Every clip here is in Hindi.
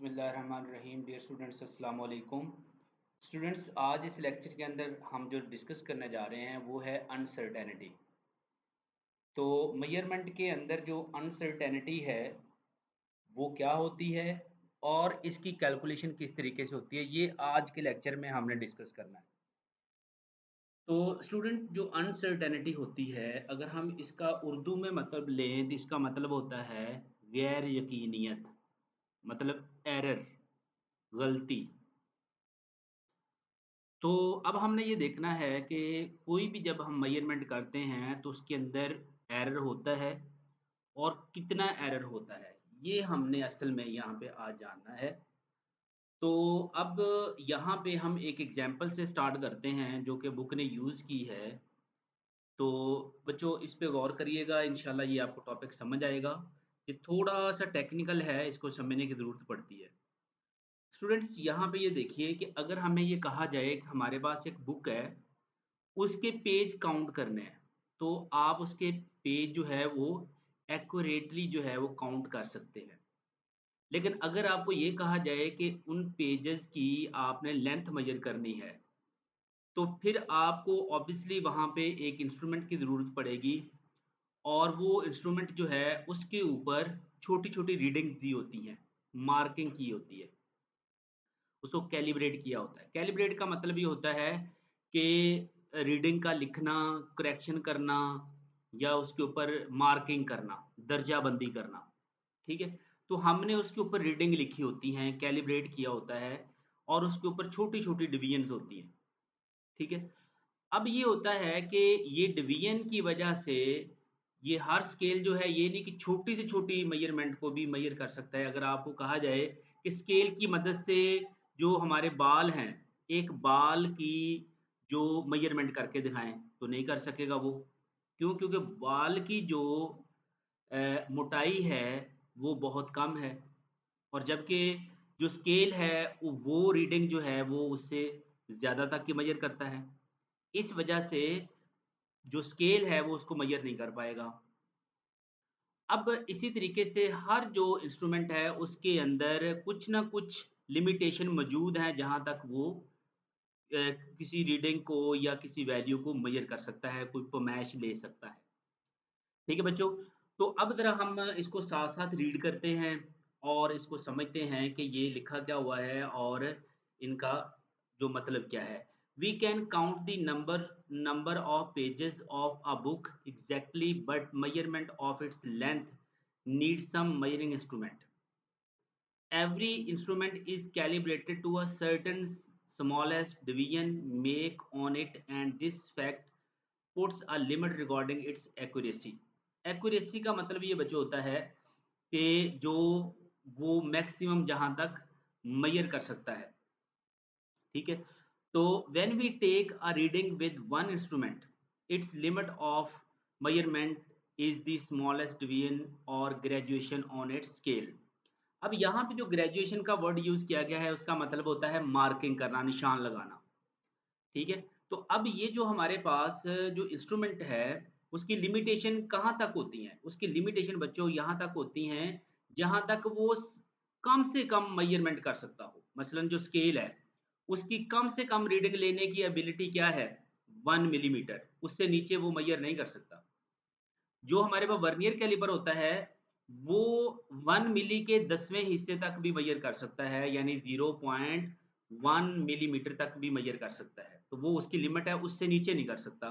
बिस्मिल्लाहिर्रहमानिर्रहीम। डियर स्टूडेंट्स, अस्सलाम वालेकुम। स्टूडेंट्स, आज इस लेक्चर के अंदर हम जो डिस्कस करने जा रहे हैं वो है अनसर्टेनिटी। तो मेजरमेंट के अंदर जो अनसर्टेनिटी है वो क्या होती है और इसकी कैलकुलेशन किस तरीके से होती है, ये आज के लेक्चर में हमने डिस्कस करना है। तो स्टूडेंट, जो अनसर्टेनिटी होती है, अगर हम इसका उर्दू में मतलब लें तो इसका मतलब होता है गैर यकीनियत, मतलब एरर, गलती। तो अब हमने ये देखना है कि कोई भी जब हम मेज़रमेंट करते हैं तो उसके अंदर एरर होता है और कितना एरर होता है, ये हमने असल में यहाँ पे आज जानना है। तो अब यहाँ पे हम एक एग्ज़ाम्पल से स्टार्ट करते हैं जो कि बुक ने यूज़ की है। तो बच्चों, इस पे गौर करिएगा, इंशाल्लाह ये आपको टॉपिक समझ आएगा। ये थोड़ा-सा टेक्निकल है, इसको समझने की ज़रूरत पड़ती है। स्टूडेंट्स, यहाँ पे ये देखिए कि अगर हमें ये कहा जाए कि हमारे पास एक बुक है, उसके पेज काउंट करने हैं, तो आप उसके पेज जो है वो एक्यूरेटली जो है वो काउंट कर सकते हैं। लेकिन अगर आपको ये कहा जाए कि उन पेजेज़ की आपने लेंथ मेज़र करनी है, तो फिर आपको ऑब्वियसली वहाँ पे एक इंस्ट्रूमेंट की ज़रूरत पड़ेगी और वो इंस्ट्रूमेंट जो है उसके ऊपर छोटी-छोटी रीडिंग्स दी होती हैं, मार्किंग की होती है। उसको कैलिब्रेट किया होता है। कैलिब्रेट का मतलब ये होता है कि रीडिंग का लिखना, करेक्शन करना या उसके ऊपर मार्किंग करना, दर्जाबंदी करना, ठीक है? तो हमने उसके ऊपर रीडिंग लिखी होती हैं, कैलिब्रेट किया होता है और उसके ऊपर छोटी-छोटी डिवीजन्स होती हैं, ठीक है? अब ये होता है कि ये डिवीजन की वजह से ये हर स्केल जो है, ये नहीं कि छोटी से छोटी मेज़रमेंट को भी मेज़र कर सकता है। अगर आपको कहा जाए कि स्केल की मदद से जो हमारे बाल हैं, एक बाल की जो मेज़रमेंट करके दिखाएँ, तो नहीं कर सकेगा वो। क्यों? क्योंकि बाल की जो मोटाई है, वो बहुत कम है और जबकि जो स्केल है, वो रीडिंग जो है, वो उससे ज़्यादा तक की मेज़र करता है। इस वजह से जो स्केल है वो उसको मेज़र नहीं कर पाएगा। अब इसी तरीके से हर जो इंस्ट्रूमेंट है उसके अंदर कुछ न कुछ लिमिटेशन मौजूद हैं जहाँ तक वो किसी रीडिंग को या किसी वैल्यू को मेज़र कर सकता है, कोई पैमाइश ले सकता है। ठीक है बच्चों? तो अब ज़रा हम इसको साथ-साथ रीड करते हैं और इसको समझते हैं कि ये लिखा क्या हुआ है और इनका जो मतलब क्या है। We can count the number of pages of a book exactly, but measurement of its length needs some measuring instrument. Every instrument is calibrated to a certain smallest division make on it, and this fact puts a limit regarding its accuracy. Accuracy का मतलब ये बच्चों होता है कि जो वो मैक्सिमम जहाँ तक मेजर कर सकता है, ठीक है? तो when we take a reading with one instrument, its limit of measurement is the smallest division or graduation on its scale. अब यहाँ पे जो ग्रेजुएशन का वर्ड यूज़ किया गया है उसका मतलब होता है मार्किंग करना, निशान लगाना, ठीक है? तो अब ये जो हमारे पास जो इंस्ट्रूमेंट है, उसकी लिमिटेशन कहाँ तक होती हैं? उसकी लिमिटेशन बच्चों यहाँ तक होती हैं, जहाँ तक वो कम से कम मेज़रमेंट कर सकता हो। मसलन जो स्केल है, उसकी कम से कम रीडिंग लेने की एबिलिटी क्या है? 1 मिलीमीटर, उससे नीचे वो मेज़र नहीं कर सकता। जो हमारे पास वर्नियर कैलिपर होता है, वो 1 मिली के 10वें हिस्से तक भी मेज़र कर सकता है, यानी 0.1 मिलीमीटर तक भी मेज़र कर सकता है। तो वो उसकी लिमिट है, उससे नीचे नहीं कर सकता।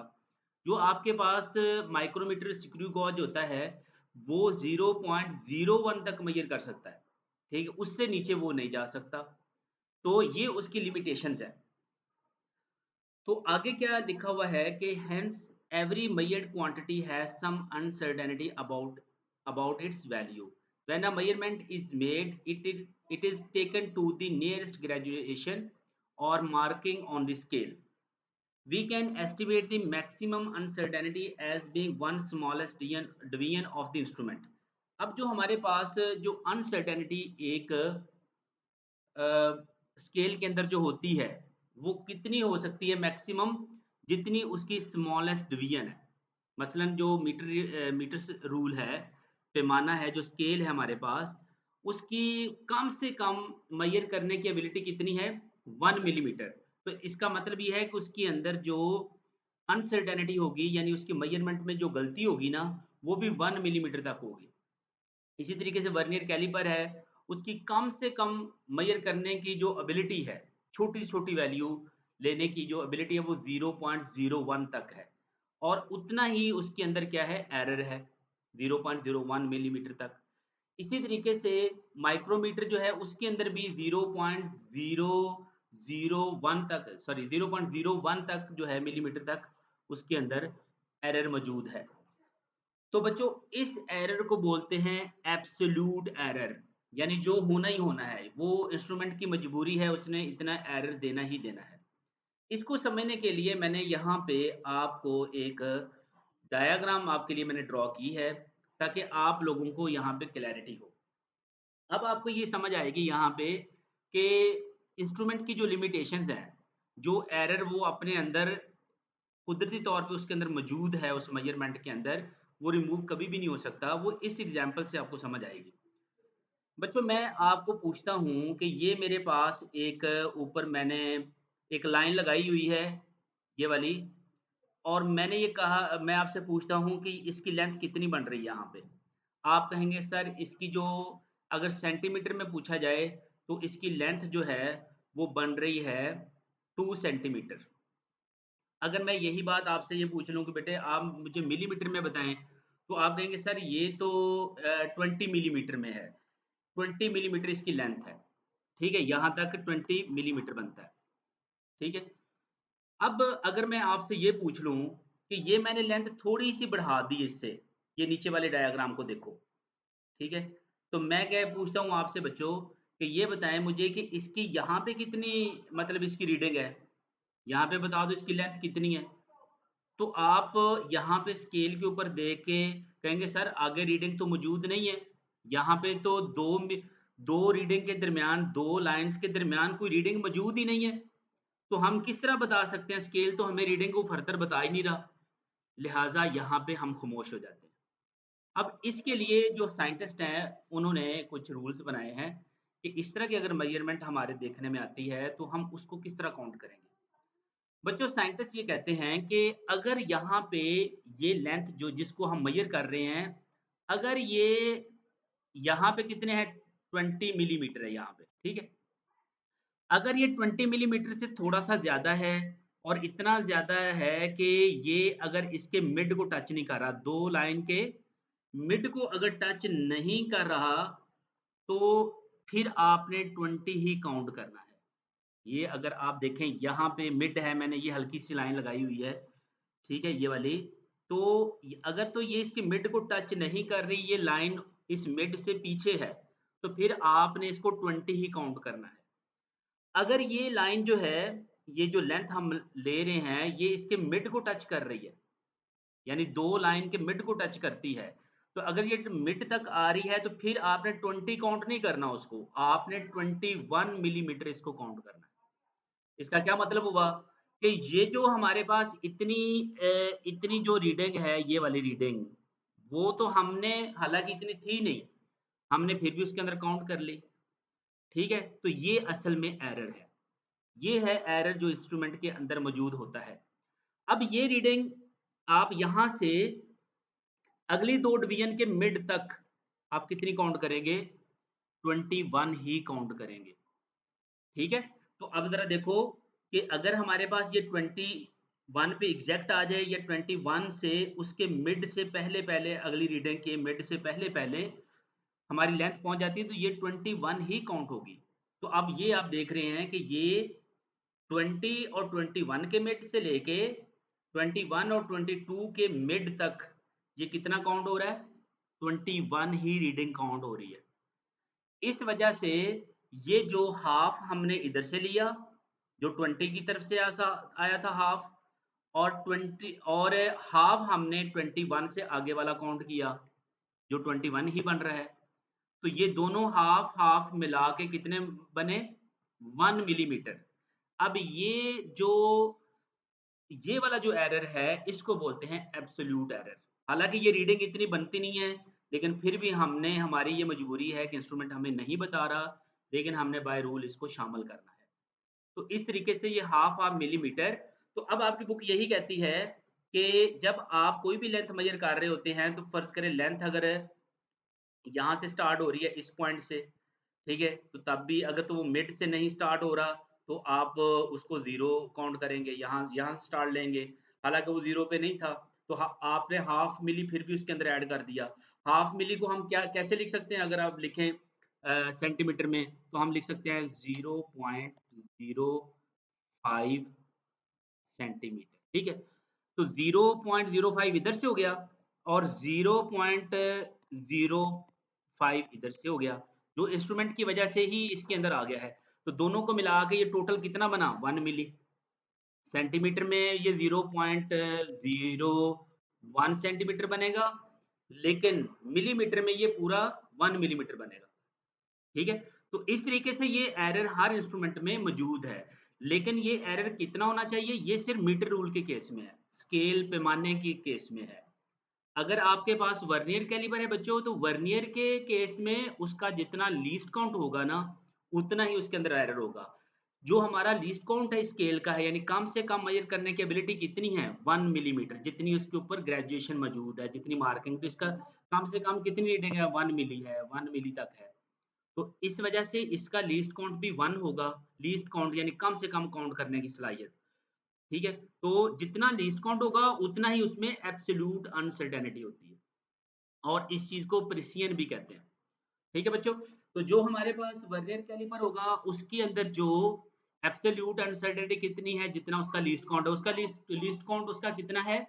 जो आपके पास माइक्रोमीटर स्क्रू गॉज होता है, वो 0.01 तक मेज़र कर सकता है, ठीक है? उससे नीचे वो नहीं जा सकता। तो ये उसकी लिमिटेशंस है। तो आगे क्या लिखा हुआ है कि hence every measured quantity has some uncertainty about its value. When a measurement is made, it is taken to the nearest graduation or marking on the scale. We can estimate the maximum uncertainty as being one smallest division of the instrument. अब जो हमारे पास जो अनसर्टेनिटी एक स्केल के अंदर जो होती है, वो कितनी हो सकती है मैक्सिमम, जितनी उसकी स्मॉलेस्ट डिवीज़न है। मसलन जो मीटर्स रूल है, पैमाना है, जो स्केल है हमारे पास, उसकी कम से कम मेज़र करने की एबिलिटी कितनी है? 1 मिलीमीटर। तो इसका मतलब ये है कि उसके अंदर जो अनसर्टेनिटी होगी यानी उसकी मेज़रमेंट में जो गलती होगी ना, वो भी 1 मिलीमीटर तक होगी। इसी तरीके से वर्नियर कैलिपर है, उसकी कम से कम मेज़र करने की जो एबिलिटी है, छोटी से छोटी वैल्यू लेने की जो एबिलिटी है वो 0.01 तक है और उतना ही उसके अंदर क्या है एरर है, 0.01 मिलीमीटर तक। इसी तरीके से माइक्रोमीटर जो है उसके अंदर भी 0.001 तक सॉरी 0.01 तक जो है मिलीमीटर तक उसके अंदर एरर मौजूद है। तो बच्चों इस एरर को बोलते हैं एब्सोल्यूट एरर यानी जो होना ही होना है वो इंस्ट्रूमेंट की मजबूरी है उसने इतना एरर देना ही देना है। इसको समझने के लिए मैंने यहाँ पे आपको एक डायग्राम आपके लिए मैंने ड्रॉ की है ताकि आप लोगों को यहाँ पे क्लैरिटी हो। अब आपको ये समझ आएगी यहाँ पे कि इंस्ट्रूमेंट की जो लिमिटेशंस हैं, जो एरर वो अपने अंदर कुदरती तौर पे उसके अंदर मौजूद है उस मेज़रमेंट के अंदर, वो रिमूव कभी भी नहीं हो सकता, वो इस एग्ज़ाम्पल से आपको समझ आएगी। बच्चों मैं आपको पूछता हूँ कि ये मेरे पास एक ऊपर मैंने एक लाइन लगाई हुई है, ये वाली और मैंने ये कहा मैं आपसे पूछता हूँ कि इसकी लेंथ कितनी बन रही है यहाँ पे? आप कहेंगे सर इसकी जो अगर सेंटीमीटर में पूछा जाए, तो इसकी लेंथ जो है, वो बन रही है 2 सेंटीमीटर। अगर मैं यही बात आपसे ये पूछ लूँ कि बेटे आप मुझे मिलीमीटर में बताएँ, तो आप कहेंगे सर ये तो 20 मिलीमीटर में है। 20 मिलीमीटर इसकी लेंथ है, ठीक है? यहाँ तक 20 मिलीमीटर बनता है, ठीक है? अब अगर मैं आपसे ये पूछ लूँ कि ये मैंने लेंथ थोड़ी-सी बढ़ा दी इससे, ये नीचे वाले डायग्राम को देखो, ठीक है? तो मैं क्या पूछता हूँ आपसे बच्चों कि ये बताएँ मुझे कि इसकी यहाँ पे कितनी मतलब इसकी रीडिंग है? यहाँ पे बता दो इसकी लेंथ कितनी है? तो आप यहाँ पे स्केल के ऊपर देख के कहेंगे सर आगे रीडिंग तो मौजूद नहीं है। यहाँ पे तो 2 रीडिंग के दरमियान 2 लाइन्स के दरमियान कोई रीडिंग मौजूद ही नहीं है। तो हम किस तरह बता सकते हैं स्केल तो हमें रीडिंग को फर्दर बता ही नहीं रहा। लिहाज़ा यहाँ पे हम खामोश हो जाते हैं। अब इसके लिए जो साइंटिस्ट हैं उन्होंने कुछ रूल्स बनाए हैं कि इस तरह की अगर मेज़रमेंट हमारे देखने में आती है तो हम उसको किस तरह काउंट करेंगे। बच्चों साइंटिस्ट ये कहते हैं कि अगर यहाँ पे ये लेंथ जो जिसको हम मेज़र कर रहे हैं, अगर ये यहाँ पे कितने हैं 20 मिलीमीटर है यहाँ पे, ठीक है? अगर ये 20 मिलीमीटर से थोड़ा-सा ज़्यादा है और इतना ज़्यादा है कि ये अगर इसके मिड को टच नहीं कर रहा, 2 लाइन के मिड को अगर टच नहीं कर रहा, तो फिर आपने 20 ही काउंट करना है। ये अगर आप देखें यहाँ पे मिड है मैंने ये हल्की-सी लाइन लगाई हुई है, ठीक है? ये वाली। तो य अगर तो ये इसके मिड को टच नहीं कर रही ये लाइन इस मिड से पीछे है, तो फिर आपने इसको 20 ही काउंट करना है। अगर ये लाइन जो है, ये जो लेंथ हम ले रहे हैं, ये इसके मिड को टच कर रही है, यानी 2 लाइन के मिड को टच करती है। तो अगर ये मिड तक आ रही है, तो फिर आपने 20 काउंट नहीं करना उसको, आपने 21 मिलीमीटर इसको काउंट करना है। इसका क्या मतलब हुआ कि ये जो हमारे पास इतनी जो रीडिंग है, ये वाली रीडिंग, वो तो हमने हालाँकि इतनी थी नहीं, हमने फिर भी उसके अंदर काउंट कर ली, ठीक है? तो ये असल में एरर है। ये है एरर जो इंस्ट्रूमेंट के अंदर मौजूद होता है। अब ये रीडिंग आप यहाँ से अगली 2 डिवीज़न के मिड तक आप कितनी काउंट करेंगे? 21 ही काउंट करेंगे। ठीक है? तो अब ज़रा देखो कि अगर हमारे पास ये 21 पे एग्ज़ैक्ट आ जाए या 21 से उसके मिड से पहले-पहले अगली रीडिंग के मिड से पहले-पहले हमारी लेंथ पहुँच जाती है तो ये 21 ही काउंट होगी। तो अब ये आप देख रहे हैं कि ये 20 और 21 के मिड से लेके 21 और 22 के मिड तक ये कितना काउंट हो रहा है? 21 ही रीडिंग काउंट हो रही है। इस वजह से ये जो हाफ हमने इधर से लिया, जो 20 की तरफ से ऐसा आया था हाफ और 20 और हाफ हमने 21 से आगे वाला काउंट किया, जो 21 ही बन रहा है। तो ये दोनों हाफ-हाफ मिला के कितने बने? 1 मिलीमीटर। अब ये वाला जो एरर है, इसको बोलते हैं एब्सोल्यूट एरर। हालाँकि ये रीडिंग इतनी बनती नहीं है, लेकिन फिर भी हमने हमारी ये मजबूरी है कि इंस्ट्रूमेंट हमें नहीं बता रहा, लेकिन हमने बाय रूल इसको शामिल करना है। तो इस तरीके से ये हाफ ऑफ मिलीमीटर। तो अब आपकी बुक यही कहती है कि जब आप कोई भी लेंथ मेज़र कर रहे होते हैं, तो फ़र्ज़ करें लेंथ अगर यहाँ से स्टार्ट हो रही है इस पॉइंट से, ठीक है? तो तब भी अगर तो वो मिड से नहीं स्टार्ट हो रहा, तो आप उसको 0 काउंट करेंगे, यहाँ यहाँ से स्टार्ट लेंगे। हालाँकि वो 0 पे नहीं था, तो आपने हाफ मिली फिर भी उसके अंदर ऐड कर दिया। हाफ मिली को हम क्या कैसे लिख सकते हैं? अगर आप लिखें सेंटीमीटर में, तो हम लिख सकते हैं 0.05 सेंटीमीटर, ठीक है? तो 0.05 इधर से हो गया और 0.05 इधर से हो गया, जो इंस्ट्रूमेंट की वजह से ही इसके अंदर आ गया है। तो दोनों को मिला के ये टोटल कितना बना? 1 मिली। सेंटीमीटर में ये 0.01 सेंटीमीटर बनेगा, लेकिन मिलीमीटर में ये पूरा 1 मिलीमीटर बनेगा। ठीक है? तो इस तरीके से ये एरर हर इंस्ट्रूमेंट में मौजूद है। लेकिन ये एरर कितना होना चाहिए? ये सिर्फ़ मीटर रूल के केस में है, स्केल पैमाने के केस में है। अगर आपके पास वर्नियर कैलिपर है बच्चों, तो वर्नियर के केस में उसका जितना लीस्ट काउंट होगा ना, उतना ही उसके अंदर एरर होगा। जो हमारा लीस्ट काउंट है स्केल का है, यानी कम से कम मेज़र करने की एबिलिटी कितनी है? 1 मिलीमीटर, जितनी उसके ऊपर ग्रेजुएशन मौजूद है, जितनी मार्किंग, तो इसका कम से कम कितनी रीडिंग है? 1 मिली है, 1 मिली तक है। तो इस वजह से इसका लीस्ट काउंट भी 1 होगा। लीस्ट काउंट यानी कम से कम काउंट करने की सलाहियत, ठीक है? तो जितना लीस्ट काउंट होगा, उतना ही उसमें एब्सोल्यूट अनसर्टेनिटी होती है और इस चीज़ को प्रिसियन भी कहते हैं। ठीक है बच्चों? तो जो हमारे पास वर्नियर कैलिपर होगा, उसके अंदर जो एब्सोल्यूट अनसर्टेनिटी कितनी है, जितना उसका लीस्ट काउंट है, उसका लीस्ट लीस्ट काउंट उसका कितना है?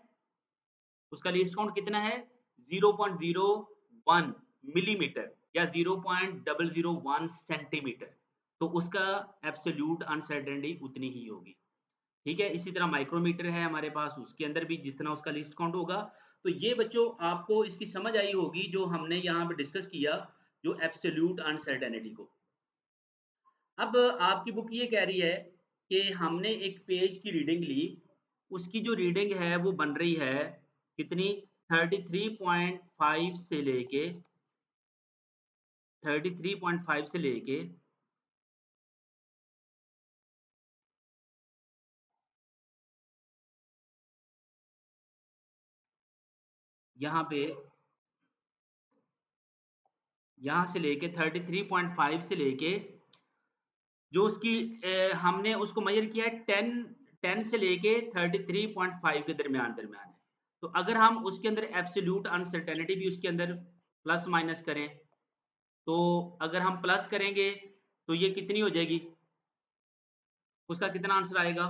उसका लीस्ट काउंट कितना है? 0.01 मिलीमीटर या 0.001 सेंटीमीटर। तो उसका एब्सोल्यूट अनसर्टेनिटी उतनी ही होगी। ठीक है? इसी तरह माइक्रोमीटर है हमारे पास, उसके अंदर भी जितना उसका लीस्ट काउंट होगा। तो ये बच्चों आपको इसकी समझ आई होगी जो हमने यहाँ पे डिस्कस किया, जो एब्सोल्यूट अनसर्टेनिटी को। अब आपकी बुक ये कह रही है कि हमने एक पेज की रीडिंग ली, उसकी जो रीडिंग है वो बन रही है कितनी? 33.5 से लेके 33.5 से लेके यहाँ पे यहाँ से लेके 33.5 से लेके जो उसकी हमने उसको मेज़र किया है 10 से लेके 33.5 के दरमियान-दरमियान है। तो अगर हम उसके अंदर एब्सोल्यूट अनसर्टेनिटी भी उसके अंदर प्लस माइनस करें, तो अगर हम प्लस करेंगे, तो ये कितनी हो जाएगी? उसका कितना आंसर आएगा?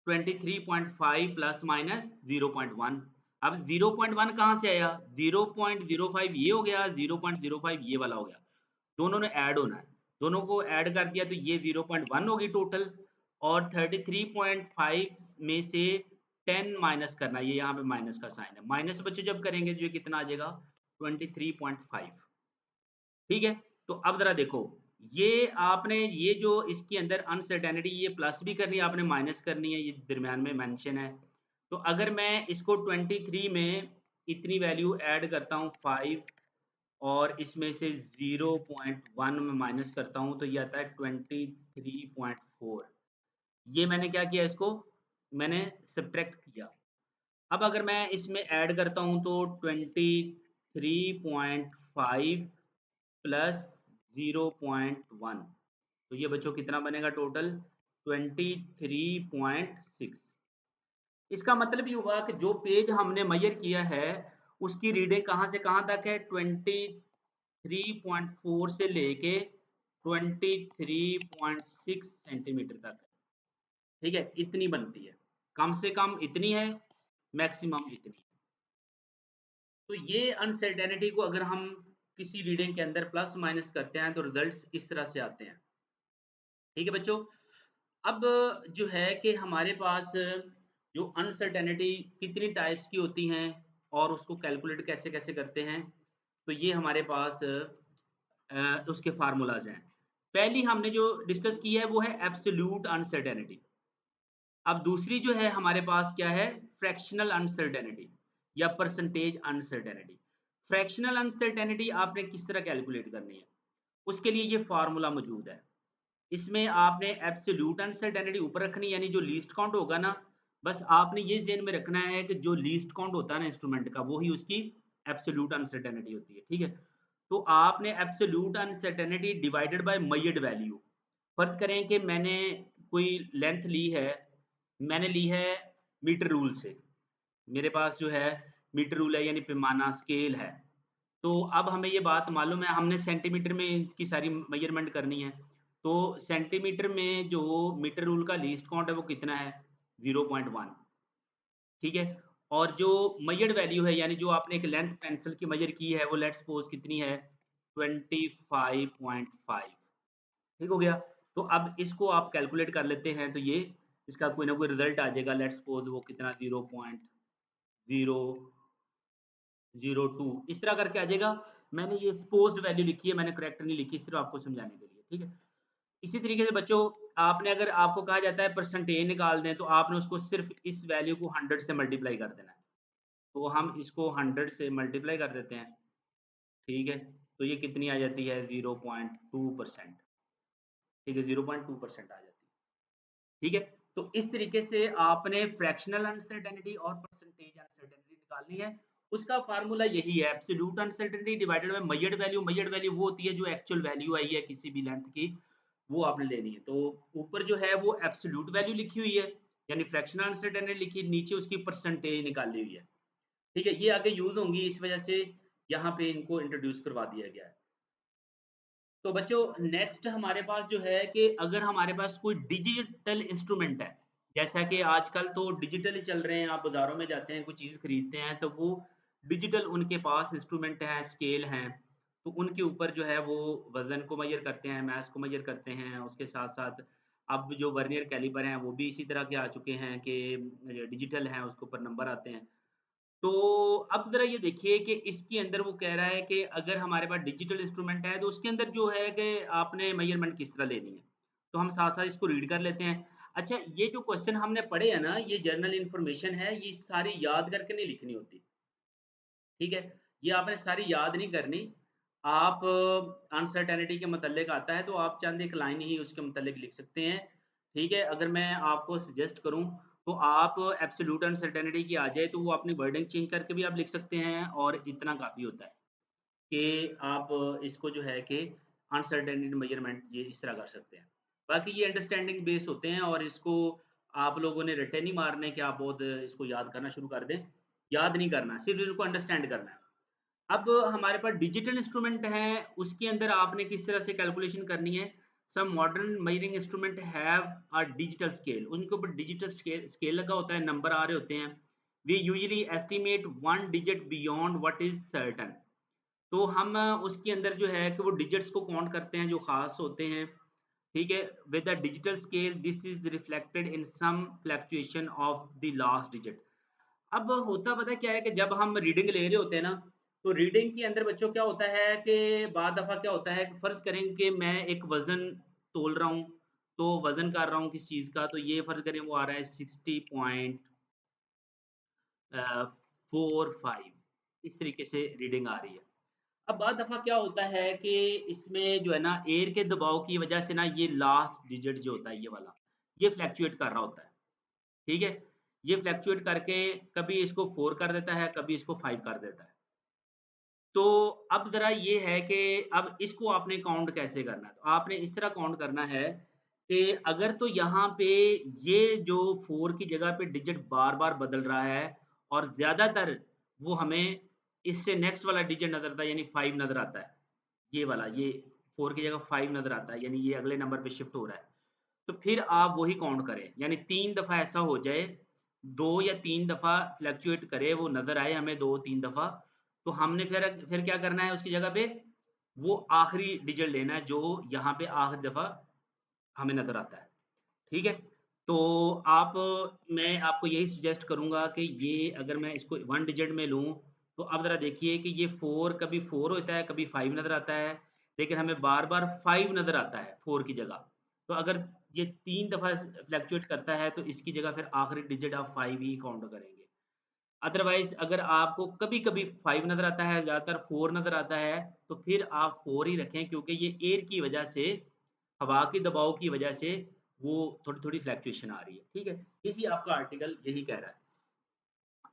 23.5 प्लस माइनस 0.1। अब 0.1 कहाँ से आया? 0.05 ये हो गया, 0.05 ये वाला हो गया। दोनों ने ऐड होना है। दोनों को ऐड कर दिया तो ये 0.1 होगी टोटल और 33.5 में से 10 माइनस करना है, ये यहाँ पे माइनस का साइन है। माइनस बच्चों जब करेंगे तो ये कितना आ जाएगा? 23.5। ठीक है? तो अब ज़रा देखो, ये आपने ये जो इसके अंदर अनसर्टेनिटी ये प्लस भी करनी है, आपने माइनस करनी है, ये दरमियान में मेंशन है। तो अगर मैं इसको 23 में इतनी वैल्यू ऐड करता हूँ 5 और इसमें से 0.1 में माइनस करता हूँ, तो ये आता है 23.4। ये मैंने क्या किया इसको? मैंने सब्ट्रैक्ट किया। अब अगर मैं इसमें ऐड करता हूँ तो 23.5 प्लस 0.1, तो ये बच्चों कितना बनेगा टोटल? 23.6। इसका मतलब ये हुआ कि जो पेज हमने मेज़र किया है, उसकी रीडिंग कहाँ से कहाँ तक है? 23.4 से लेके 23.6 सेंटीमीटर तक है। ठीक है? इतनी बनती है। कम से कम इतनी है, मैक्सिमम इतनी है। तो ये अनसर्टेनिटी को अगर हम किसी रीडिंग के अंदर प्लस माइनस करते हैं, तो रिज़ल्ट्स इस तरह से आते हैं। ठीक है बच्चों? अब जो है कि हमारे पास जो अनसर्टेनिटी कितनी टाइप्स की होती हैं और उसको कैलकुलेट कैसे-कैसे करते हैं, तो ये हमारे पास उसके फ़ॉर्मूलाज़ हैं। पहली हमने जो डिस्कस की है वो है एब्सोल्यूट अनसर्टेनिटी। अब दूसरी जो है हमारे पास क्या है? फ्रैक्शनल अनसर्टेनिटी या परसेंटेज अनसर्टेनिटी। फ्रैक्शनल अनसर्टेनिटी आपने किस तरह कैलकुलेट करनी है? उसके लिए ये फ़ॉर्मूला मौजूद है। इसमें आपने एब्सोल्यूट अनसर्टेनिटी ऊपर रखनी है, यानी जो लीस्ट काउंट होगा ना, बस आपने ये ज़हन में रखना है कि जो लीस्ट काउंट होता है ना इंस्ट्रूमेंट का, वो ही उसकी एब्सोल्यूट अनसर्टेनिटी होती है, ठीक है? तो आपने absolute uncertainty divided by measured value, फ़र्ज़ करें कि मैंने कोई लेंथ ली है, मैंने ली है मीटर रूल से। मेरे पास जो है मीटर रूल है, यानी पैमाना स्केल है। तो अब हमें ये बात मालूम है, हमने सेंटीमीटर में इसकी सारी मेज़रमेंट करनी है। तो सेंटीमीटर में जो मीटर रूल का लीस्ट काउंट है वो कितना है? 0.1, ठीक है? और जो मेजर्ड वैल्यू है, यानी जो आपने एक लेंथ पेंसिल की मेज़र की है, वो लेट्स सपोज़ कितनी है? 25.5, ठीक हो गया? तो अब इसको आप कैलकुलेट कर लेते हैं, तो ये इसका कोई ना कोई रिज़ल्ट आ जाएगा। लेट्स सपोज़ वो कितना 0.002 इस तरह करके आ जाएगा। मैंने ये सपोज़्ड वैल्यू लिखी है, मैंने करेक्ट नहीं लिखी, सिर्फ़ आपको समझाने के लिए, ठीक है? इसी तरीके से बच्चों, आपने अगर आपको कहा जाता है परसेंटेज निकाल दें, तो आपने उसको सिर्फ़ इस वैल्यू को 100 से मल्टीप्लाई कर देना है। तो हम इसको 100 से मल्टीप्लाई कर देते हैं, ठीक है? तो ये कितनी आ जाती है? 0.2%, ठीक है? 0.2% आ जाती है। ठीक है? तो इस तरीके से आपने फ्रैक्शनल अनसर्टेनिटी और परसेंटेज अनसर्टेनिटी निकालनी है। उसका फ़ॉर्मूला यही है, absolute uncertainty divided by measured value वो होती है जो एक्चुअल वैल्यू आई है किसी भी लेंथ की, वो आपने लेनी है। तो ऊपर जो है वो एब्सोल्यूट वैल्यू लिखी हुई है, यानी फ्रैक्शनल अनसर्टेनिटी लिखी है, नीचे उसकी परसेंटेज निकाली हुई है। ठीक है? ये आगे यूज़ होंगी, इस वजह से यहाँ पे इनको इंट्रोड्यूस करवा दिया गया है। तो बच्चों नेक्स्ट हमारे पास जो है कि अगर हमारे पास कोई डिजिटल इंस्ट्रूमेंट है, जैसा कि आजकल तो डिजिटल ही चल रहे हैं, आप बाज़ारों में जाते हैं, कोई चीज़ खरीदते हैं, तो वो डिजिटल उनके पास इंस्ट्रूमेंट हैं, स्केल हैं, तो उनके ऊपर जो है वो वज़न को मेज़र करते हैं, मास को मेज़र करते हैं, उसके साथ-साथ अब जो वर्नियर कैलिपर हैं, वो भी इसी तरह के आ चुके हैं कि डिजिटल हैं, उसके ऊपर नंबर आते हैं। तो अब ज़रा ये देखिए कि इसके अंदर वो कह रहा है कि अगर हमारे पास डिजिटल इंस्ट्रूमेंट है, तो उसके अंदर जो है कि आपने मेज़रमेंट किस तरह लेनी है। तो हम साथ-साथ इसको रीड कर लेते हैं। अच्छा, ये जो क्वेश्चन हमने पढ़े हैं ना, ये जनरल इन्फॉर्मेशन है, ये सारी याद करके नहीं लिखनी होती, ठीक है? ये आपने सारी याद नहीं करनी। आप अनसर्टेनिटी के मतलब आता है, तो आप चंद एक लाइन ही उसके मतलब लिख सकते हैं, ठीक है? अगर मैं आपको सजेस्ट करूँ, तो आप एब्सोल्यूट अनसर्टेनिटी की आ जाए, तो वो अपनी वर्डिंग चेंज करके भी आप लिख सकते हैं और इतना काफ़ी होता है कि आप इसको जो है कि अनसर्टेनिटी मेजरमेंट ये इस तरह कर सकते हैं। बाकी ये अंडरस्टैंडिंग बेस होते हैं और इसको आप लोगों ने रट्टे नहीं मारने कि आप बहुत इसको याद करना शुरू कर दें। याद नहीं करना, सिर्फ़ इसको अंडरस्टैंड करना है। अब हमारे पास डिजिटल इंस्ट्रूमेंट हैं, उसके अंदर आपने किस तरह से कैलकुलेशन करनी है। Some modern measuring instrument have a digital scale, उनके ऊपर डिजिटल स्केल लगा होता है, नंबर आ रहे होते हैं। We usually estimate 1 digit beyond what is certain, तो हम उसके अंदर जो है कि वो डिजिट्स को काउंट करते हैं जो ख़ास होते हैं, ठीक है? With the digital scale this is reflected in some fluctuation of the last digit. अब होता पता है क्या है कि जब हम रीडिंग ले रहे होते हैं ना, तो रीडिंग के अंदर बच्चों क्या होता है कि बाद दफ़ा क्या होता है कि फ़र्ज़ करें कि मैं एक वज़न तोल रहा हूँ, तो वज़न कर रहा हूँ किसी चीज़ का, तो ये फ़र्ज़ करें वो आ रहा है 60 पॉइंट 45, इस तरीके से रीडिंग आ रही है। अब बाद दफ़ा क्या होता है कि इसमें जो है ना एयर के दबाव की वज़ह से ना ये लास्ट डिजिट जो होता है ये वाला, ये फ्लक्चुएट कर रहा होता है, ठीक है? ये फ्लक्चुएट करके कभी इसको 4 कर देता है, कभी इसको 5 कर देता है। तो अब ज़रा ये है कि अब इसको आपने काउंट कैसे करना है? तो आपने इस तरह काउंट करना है कि अगर तो यहाँ पे ये जो 4 की जगह पे डिजिट बार-बार बदल रहा है और ज़्यादातर वो हमें इससे नेक्स्ट वाला डिजिट नज़र आता है, यानी 5 नज़र आता है। ये वाला, ये 4 की जगह 5 नज़र आता है, यानी ये अगले नंबर पे शिफ्ट हो रहा है। तो फिर आप वही काउंट करें, यानी 3 दफ़ा ऐसा हो जाए, 2 या 3 दफ़ा फ्लक्चुएट करे, वो नज़र आए हमें 2-3 दफ़ा, तो हमने फिर क्या करना है उसकी जगह पे, वो आखिरी डिजिट लेना है जो यहाँ पे आखिरी दफ़ा हमें नज़र आता है। ठीक है? तो आप मैं आपको यही सजेस्ट करूँगा कि ये अगर मैं इसको 1 डिजिट में लूँ, तो अब ज़रा देखिए कि ये 4 कभी 4 होता है, कभी 5 नज़र आता है, लेकिन हमें बार-बार 5 नज़र आता है 4 की जगह। तो अगर ये 3 दफ़ा फ्लक्चुएट करता है, तो इसकी जगह फिर आखिरी डिजिट आप 5 ही काउंट करेंगे। अदरवाइज़ अगर आपको कभी-कभी 5 नज़र आता है, ज़्यादातर 4 नज़र आता है, तो फिर आप 4 ही रखें क्योंकि ये एयर की वजह से, हवा के दबाव की वजह से वो थोड़ी-थोड़ी फ्लक्चुएशन आ रही है, ठीक है? यही आपका आर्टिकल यही कह रहा है।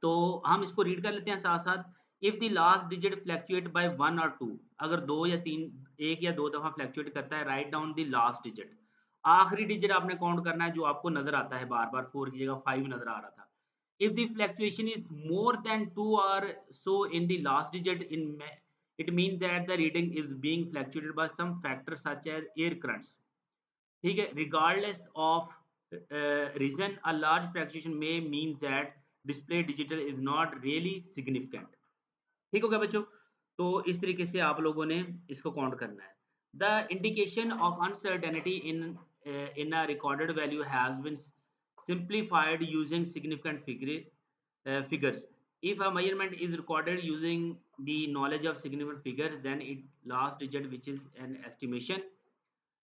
तो हम इसको रीड कर लेते हैं साथ-साथ। If the last digit fluctuate by 1 or 2, अगर 2 या 3, 1 या 2 दफ़ा फ्लक्चुएट करता है, write down the last digit. आखिरी डिजिट आपने काउंट करना है जो आपको नज़र आता है बार-बार, 4 की जगह 5 नज़र आ रहा था। If the fluctuation is more than 2 और so in the last digit in में, it means that the reading is being fluctuated by some factor such as air currents. ठीक है? Regardless of reason, a large fluctuation may means that display digital is not really significant. ठीक हो गया बच्चों? तो इस तरीके से आप लोगों ने इसको काउंट करना है। The indication of uncertainty in a recorded value has been simplified using significant figures. If a measurement is recorded using the knowledge of significant figures, then its last digit, which is an estimation,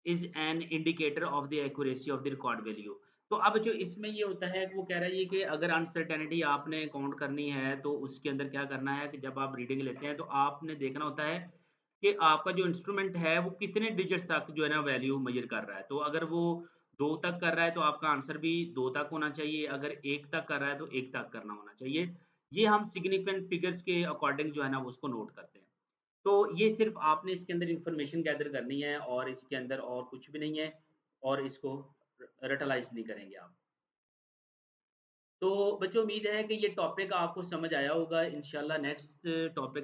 is an indicator of the accuracy of the record value. तो अब जो इसमें ये होता है कि वो कह रहा है ये कि अगर अनसर्टेनिटी आपने काउंट करनी है, तो उसके अंदर क्या करना है कि जब आप रीडिंग लेते हैं, तो आपने देखना होता है कि आपका जो इंस्ट्रूमेंट है, वो कितने डिजिट्स तक जो है ना वैल्यू मेज़र कर रहा है। तो अगर वो 2 तक कर रहा है, तो आपका आंसर भी 2 तक होना चाहिए, अगर 1 तक कर रहा है, तो 1 तक करना होना चाहिए। ये हम सिग्निफिकेंट फिगर्स के अकॉर्डिंग जो है ना, वो उसको नोट करते हैं। तो ये सिर्फ़ आपने इसके अंदर इन्फॉर्मेशन गैदर करनी है और इसके अंदर और कुछ भी नहीं है और इसको रटलाइज़ नहीं करेंगे आप। तो बच्चों उम्मीद है कि ये टॉपिक आपको समझ आया होगा। इंशाल्लाह नेक्स्ट टॉपिक